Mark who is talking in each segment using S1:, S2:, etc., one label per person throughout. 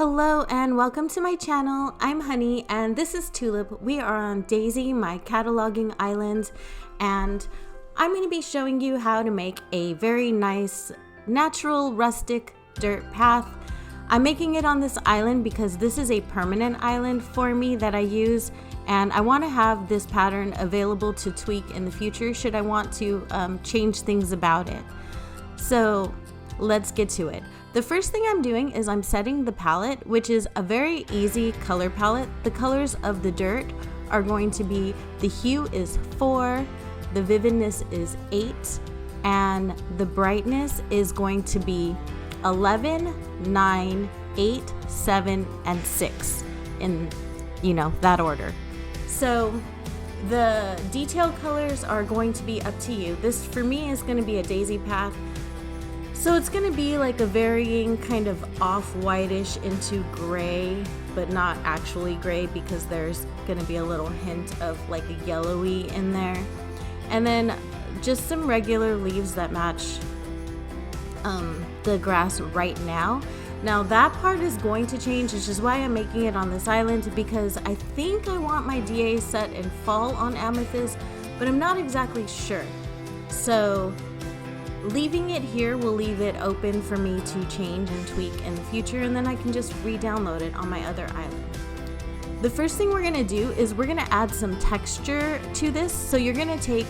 S1: Hello and welcome to my channel. I'm Honey and this is Tulip. We are on Daisy, my cataloging island, and I'm going to be showing you how to make a very nice, natural, rustic dirt path. I'm making it on this island because this is a permanent island for me that I use, and I want to have this pattern available to tweak in the future should I want to change things about it. So let's get to it. The first thing I'm doing is I'm setting the palette, which is a very easy color palette. The colors of the dirt are going to be, the hue is 4, the vividness is 8, and the brightness is going to be 11, 9, 8, 7, and 6 in, that order. So the detail colors are going to be up to you. This for me is going to be a daisy path. So it's going to be like a varying kind of off-whitish into gray, but not actually gray because there's going to be a little hint of like a yellowy in there. And then just some regular leaves that match the grass right now. Now that part is going to change, which is why I'm making it on this island, because I think I want my DA set in fall on amethyst, but I'm not exactly sure. So leaving it here will leave it open for me to change and tweak in the future, and then I can just re-download it on my other island. The first thing we're gonna do is we're gonna add some texture to this. So you're gonna take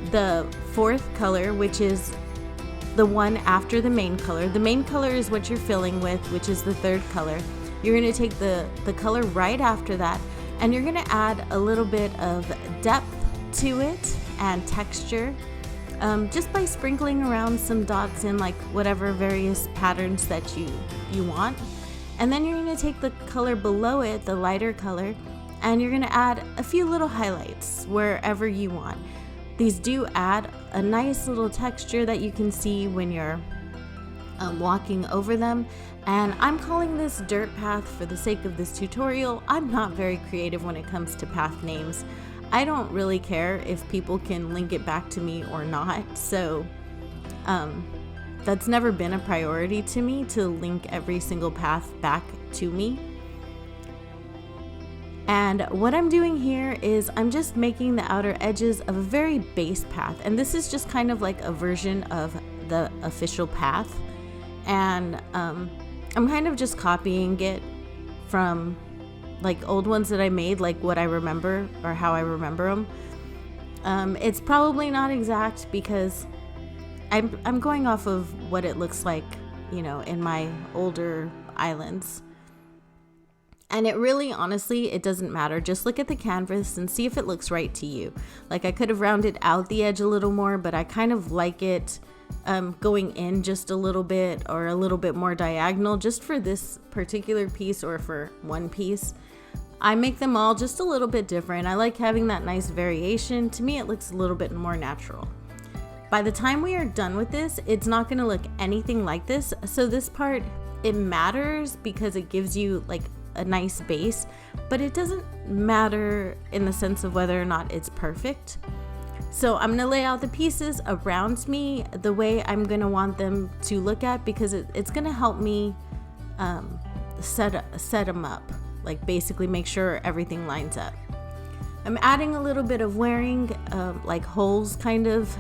S1: the 4th color, which is the one after the main color. The main color is what you're filling with, which is the 3rd color. You're gonna take the color right after that, and you're gonna add a little bit of depth to it and texture. Just by sprinkling around some dots in like whatever various patterns that you want. And then you're going to take the color below it, the lighter color, and you're going to add a few little highlights wherever you want. These do add a nice little texture that you can see when you're walking over them. And I'm calling this dirt path for the sake of this tutorial. I'm not very creative when it comes to path names. I don't really care if people can link it back to me or not, so that's never been a priority to me, to link every single path back to me. And what I'm doing here is I'm just making the outer edges of a very base path, and this is just kind of like a version of the official path, and I'm kind of just copying it from like old ones that I made, like what I remember or how I remember them. It's probably not exact because I'm going off of what it looks like, in my older islands. And it really, honestly, it doesn't matter. Just look at the canvas and see if it looks right to you. Like I could have rounded out the edge a little more, but I kind of like it going in just a little bit or a little bit more diagonal just for this particular piece or for one piece. I make them all just a little bit different. I like having that nice variation. To me, it looks a little bit more natural. By the time we are done with this, it's not going to look anything like this. So this part, it matters because it gives you like a nice base, but it doesn't matter in the sense of whether or not it's perfect. So I'm going to lay out the pieces around me the way I'm going to want them to look at, because it's going to help me set them up. Like basically make sure everything lines up. I'm adding a little bit of wearing, like holes kind of,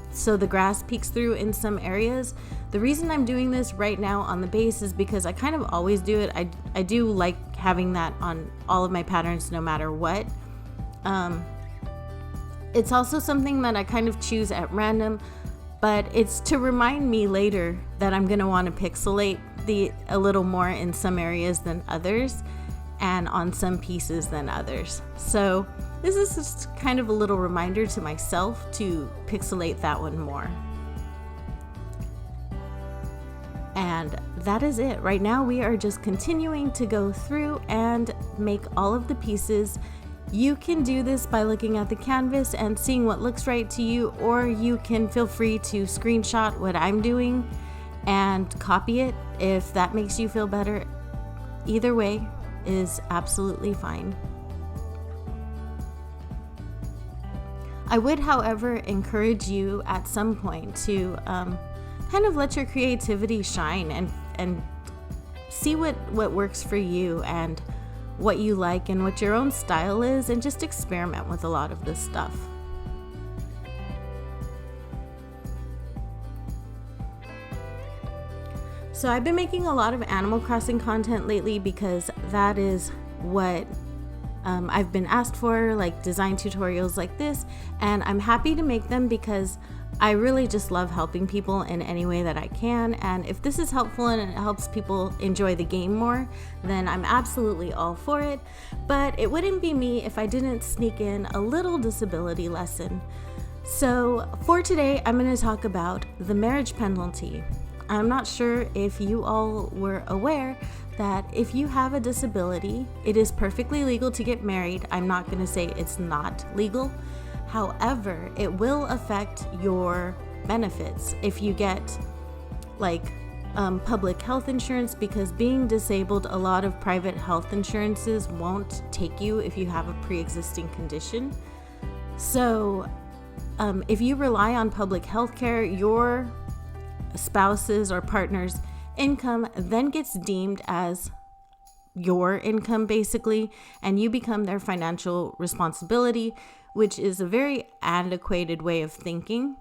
S1: so the grass peeks through in some areas. The reason I'm doing this right now on the base is because I kind of always do it. I do like having that on all of my patterns no matter what. It's also something that I kind of choose at random, but it's to remind me later that I'm gonna want to pixelate a little more in some areas than others, and on some pieces than others. So this is just kind of a little reminder to myself to pixelate that one more. And that is it. Right now we are just continuing to go through and make all of the pieces. You can do this by looking at the canvas and seeing what looks right to you, or you can feel free to screenshot what I'm doing and copy it if that makes you feel better. Either way is absolutely fine. I would, however, encourage you at some point to kind of let your creativity shine and see what works for you and what you like and what your own style is, and just experiment with a lot of this stuff. So I've been making a lot of Animal Crossing content lately because that is what I've been asked for, like design tutorials like this, and I'm happy to make them because I really just love helping people in any way that I can. And if this is helpful and it helps people enjoy the game more, then I'm absolutely all for it. But it wouldn't be me if I didn't sneak in a little disability lesson. So for today, I'm going to talk about the marriage penalty. I'm not sure if you all were aware that if you have a disability, it is perfectly legal to get married. I'm not going to say it's not legal. However, it will affect your benefits if you get public health insurance, because being disabled, a lot of private health insurances won't take you if you have a pre-existing condition. So if you rely on public health care, your spouse's or partner's income then gets deemed as your income basically, and you become their financial responsibility, which is a very antiquated way of thinking.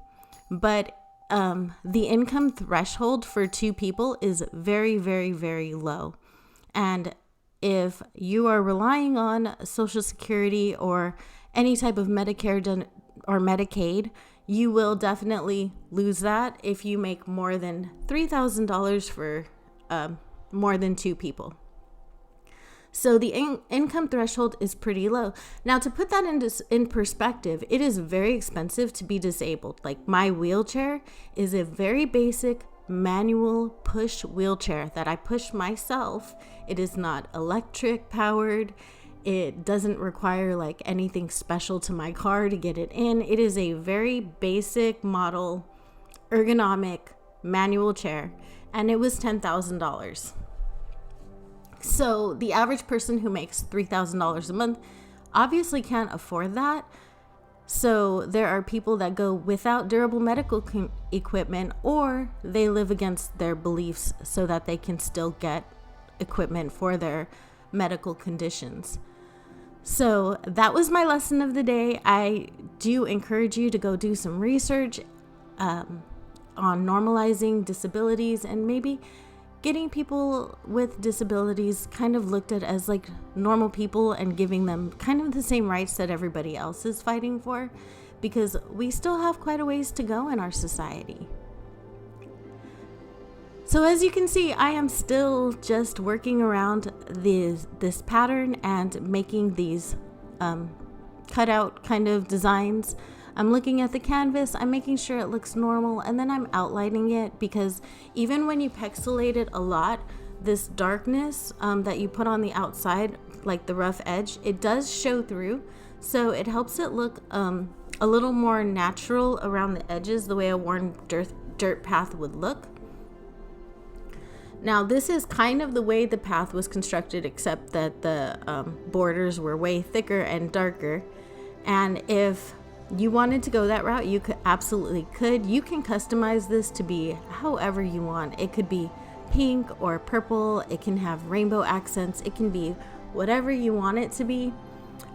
S1: But the income threshold for two people is very, very, very low. And if you are relying on Social Security or any type of Medicare or Medicaid, you will definitely lose that if you make more than $3,000 for more than two people. So the income threshold is pretty low. Now, to put that in perspective, it is very expensive to be disabled. Like, my wheelchair is a very basic manual push wheelchair that I push myself. It is not electric powered. It doesn't require like anything special to my car to get it in. It is a very basic model, ergonomic manual chair, and it was $10,000. So the average person who makes $3,000 a month obviously can't afford that. So there are people that go without durable medical equipment, or they live against their beliefs so that they can still get equipment for their medical conditions. So that was my lesson of the day. I do encourage you to go do some research on normalizing disabilities and maybe getting people with disabilities kind of looked at as like normal people and giving them kind of the same rights that everybody else is fighting for, because we still have quite a ways to go in our society. So as you can see, I am still just working around this pattern and making these cutout kind of designs. I'm looking at the canvas, I'm making sure it looks normal, and then I'm outlining it, because even when you pixelate it a lot, this darkness that you put on the outside, like the rough edge, it does show through. So it helps it look a little more natural around the edges, the way a worn dirt path would look. Now, this is kind of the way the path was constructed, except that the borders were way thicker and darker. And if you wanted to go that route, you absolutely could. You can customize this to be however you want. It could be pink or purple. It can have rainbow accents. It can be whatever you want it to be.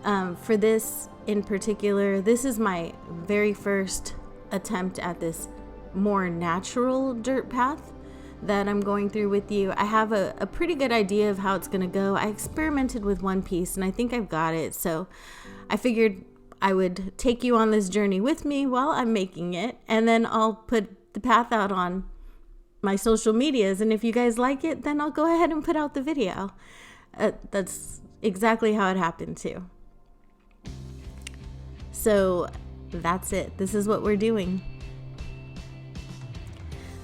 S1: For this in particular, this is my very first attempt at this more natural dirt path that I'm going through with you. I have a pretty good idea of how it's going to go. I experimented with one piece and I think I've got it. So I figured I would take you on this journey with me while I'm making it, and then I'll put the path out on my social medias, and if you guys like it, then I'll go ahead and put out the video. That's exactly how it happened too. So that's it. This is what we're doing.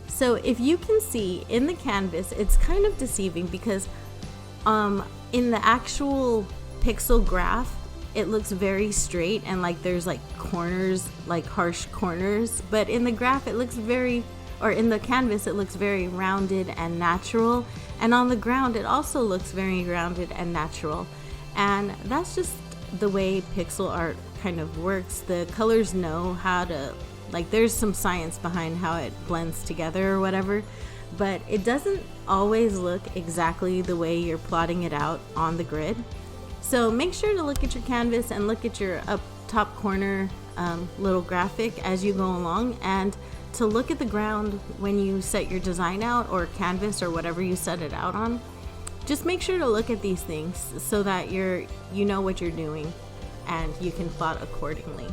S1: So if you can see in the canvas, it's kind of deceiving because in the actual pixel graph, it looks very straight and like there's like corners, like harsh corners, but in the graph it looks in the canvas it looks very rounded and natural, and on the ground it also looks very rounded and natural. And that's just the way pixel art kind of works. The colors know how to, like, there's some science behind how it blends together or whatever, but it doesn't always look exactly the way you're plotting it out on the grid. So make sure to look at your canvas and look at your up top corner little graphic as you go along, and to look at the ground when you set your design out, or canvas, or whatever you set it out on. Just make sure to look at these things so that you know what you're doing and you can plot accordingly.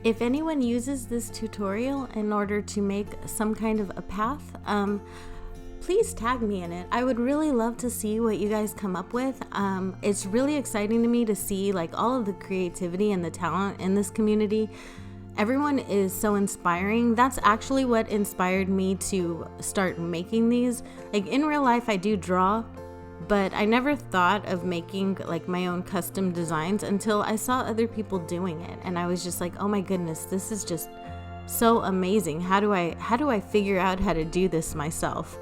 S1: If anyone uses this tutorial in order to make some kind of a path, please tag me in it. I would really love to see what you guys come up with. It's really exciting to me to see like all of the creativity and the talent in this community. Everyone is so inspiring. That's actually what inspired me to start making these. Like in real life, I do draw, but I never thought of making like my own custom designs until I saw other people doing it, and I was just like, oh my goodness, this is just so amazing. How do I figure out how to do this myself?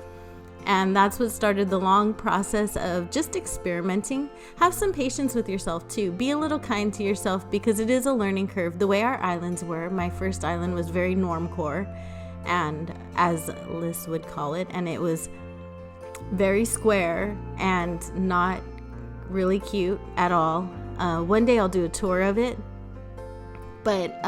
S1: And that's what started the long process of just experimenting. Have some patience with yourself too. Be a little kind to yourself, because it is a learning curve. The way our islands were, my first island was very normcore, and as Liz would call it, and it was very square and not really cute at all. One day I'll do a tour of it, but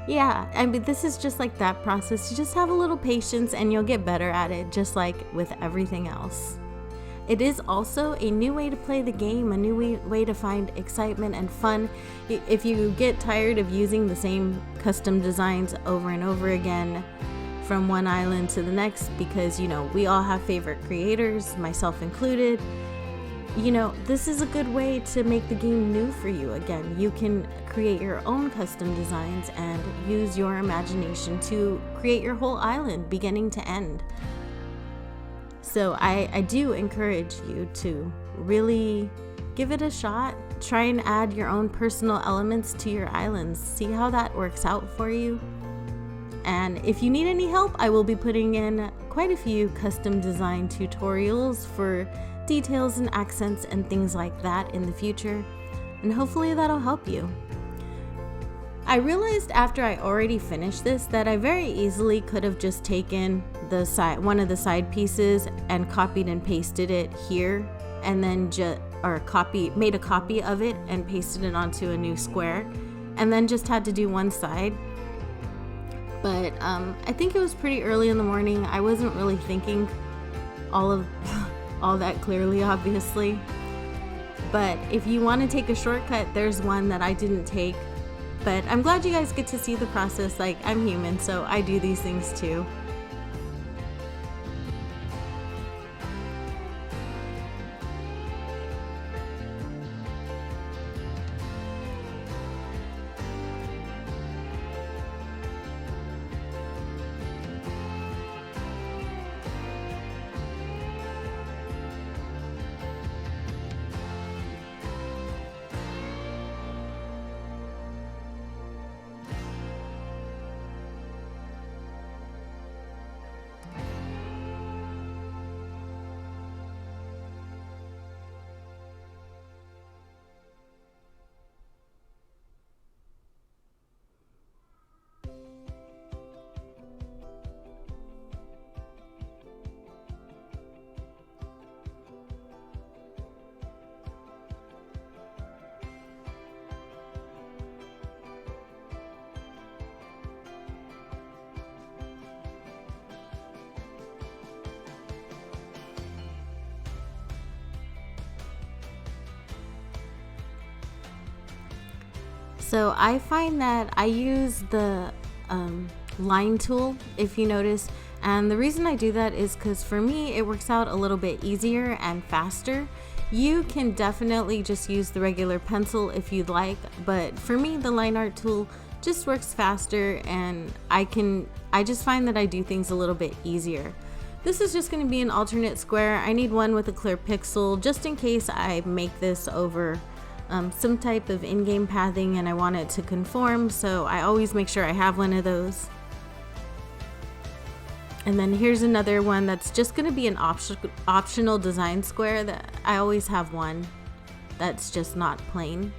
S1: yeah, I mean, this is just like that process. You just have a little patience and you'll get better at it, just like with everything else. It is also a new way to play the game, a new way to find excitement and fun. If you get tired of using the same custom designs over and over again from one island to the next, because we all have favorite creators, myself included, this is a good way to make the game new for you again. You can create your own custom designs and use your imagination to create your whole island beginning to end. So I do encourage you to really give it a shot. Try and add your own personal elements to your islands. See how that works out for you. And if you need any help, I will be putting in quite a few custom design tutorials for details and accents and things like that in the future, and hopefully that'll help you. I realized after I already finished this that I very easily could have just taken one of the side pieces and copied and pasted it here, and then made a copy of it and pasted it onto a new square, and then just had to do one side. But I think it was pretty early in the morning. I wasn't really thinking all that clearly, obviously. But if you want to take a shortcut, there's one that I didn't take. But I'm glad you guys get to see the process. Like, I'm human, so I do these things too. So I find that I use the line tool, if you notice And the reason I do that is because for me, it works out a little bit easier and faster. You can definitely just use the regular pencil if you'd like, but for me, the line art tool just works faster, and I just find that I do things a little bit easier. This is just going to be an alternate square. I need one with a clear pixel just in case I make this over some type of in-game pathing and I want it to conform, so I always make sure I have one of those. And then here's another one that's just going to be an optional design square that I always have one that's just not plain.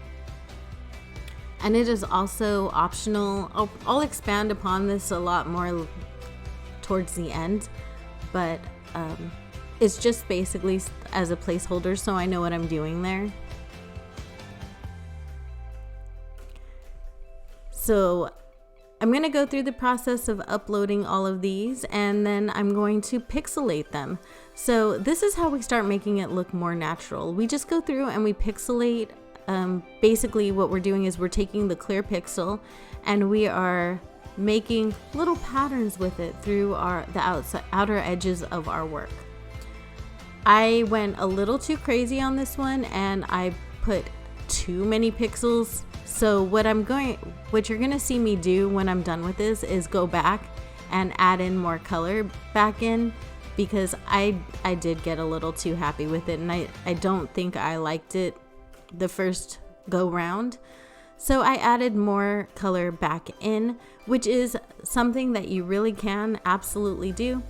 S1: And it is also optional. I'll expand upon this a lot more towards the end, but it's just basically as a placeholder so I know what I'm doing there. So I'm going to go through the process of uploading all of these, and then I'm going to pixelate them. So this is how we start making it look more natural. We just go through and we pixelate. Basically what we're doing is we're taking the clear pixel and we are making little patterns with it through the outer edges of our work. I went a little too crazy on this one and I put too many pixels. So what you're gonna see me do when I'm done with this is go back and add in more color back in, because I did get a little too happy with it, and I don't think I liked it the first go round. So I added more color back in, which is something that you really can absolutely do.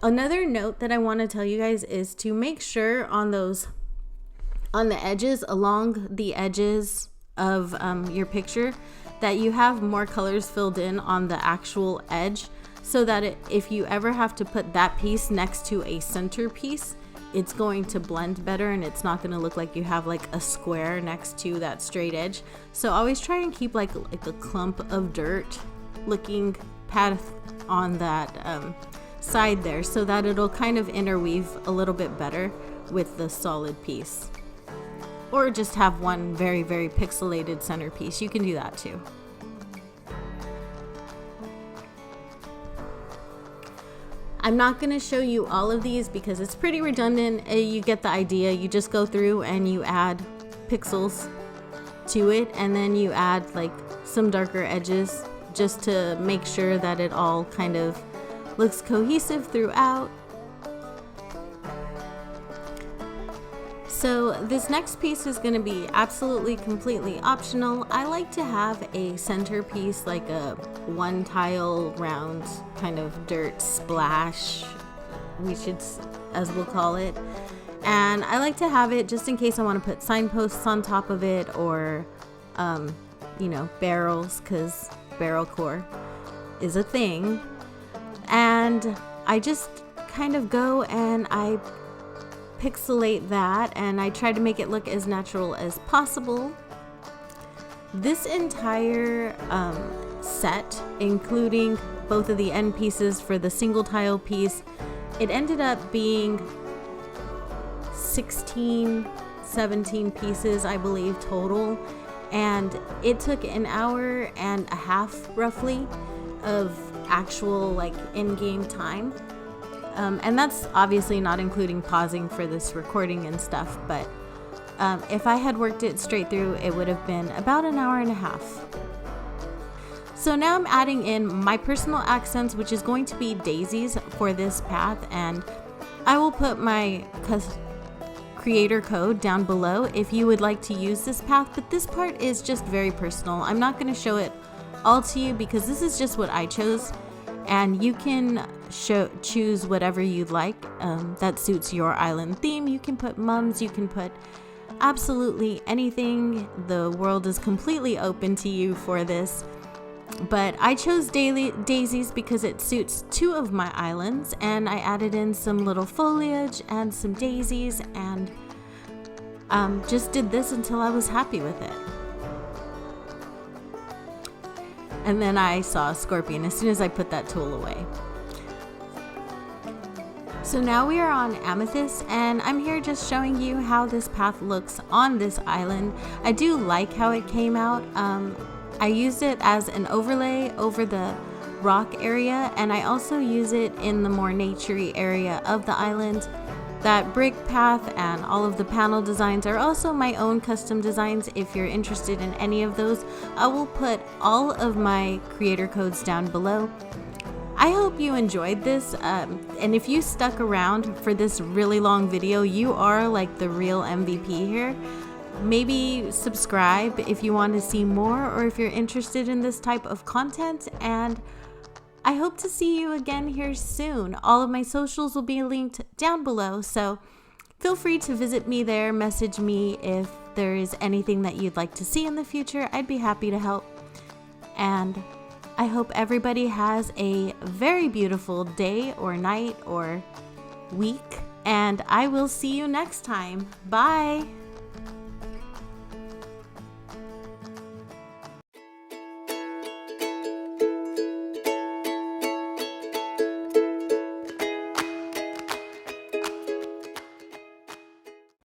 S1: Another note that I want to tell you guys is to make sure on the edges, along the edges of your picture, that you have more colors filled in on the actual edge, so that if you ever have to put that piece next to a center piece, it's going to blend better and it's not going to look like you have like a square next to that straight edge. So always try and keep like a clump of dirt looking path on that side there, so that it'll kind of interweave a little bit better with the solid piece. Or just have one very, very pixelated centerpiece. You can do that too. I'm not going to show you all of these because it's pretty redundant. You get the idea. You just go through and you add pixels to it, and then you add like some darker edges just to make sure that it all kind of looks cohesive throughout. So this next piece is going to be absolutely completely optional. I like to have a centerpiece, like a one tile round kind of dirt splash, as we'll call it. And I like to have it just in case I want to put signposts on top of it, or barrels, because barrel core is a thing. And I just kind of go and I pixelate that, and I try to make it look as natural as possible. This entire set, including both of the end pieces for the single tile piece, it ended up being 16, 17 pieces, I believe, total. And it took an hour and a half roughly of actual like in-game time. And that's obviously not including pausing for this recording and stuff, but if I had worked it straight through, it would have been about an hour and a half. So now I'm adding in my personal accents, which is going to be daisies for this path, and I will put my creator code down below if you would like to use this path, but this part is just very personal. I'm not going to show it all to you because this is just what I chose, and you can choose whatever you'd like that suits your island theme. You can put mums, you can put absolutely anything. The world is completely open to you for this, but I chose daisies because it suits two of my islands, and I added in some little foliage and some daisies, and just did this until I was happy with it. And then I saw a scorpion as soon as I put that tool away. So now we are on Amethyst, and I'm here just showing you how this path looks on this island. I do like how it came out. I used it as an overlay over the rock area, and I also use it in the more naturey area of the island. That brick path and all of the panel designs are also my own custom designs. If you're interested in any of those, I will put all of my creator codes down below. I hope you enjoyed this, and if you stuck around for this really long video, you are like the real MVP here. Maybe subscribe if you want to see more, or if you're interested in this type of content, and I hope to see you again here soon. All of my socials will be linked down below, so feel free to visit me there, message me if there is anything that you'd like to see in the future. I'd be happy to help. And I hope everybody has a very beautiful day or night or week, and I will see you next time. Bye!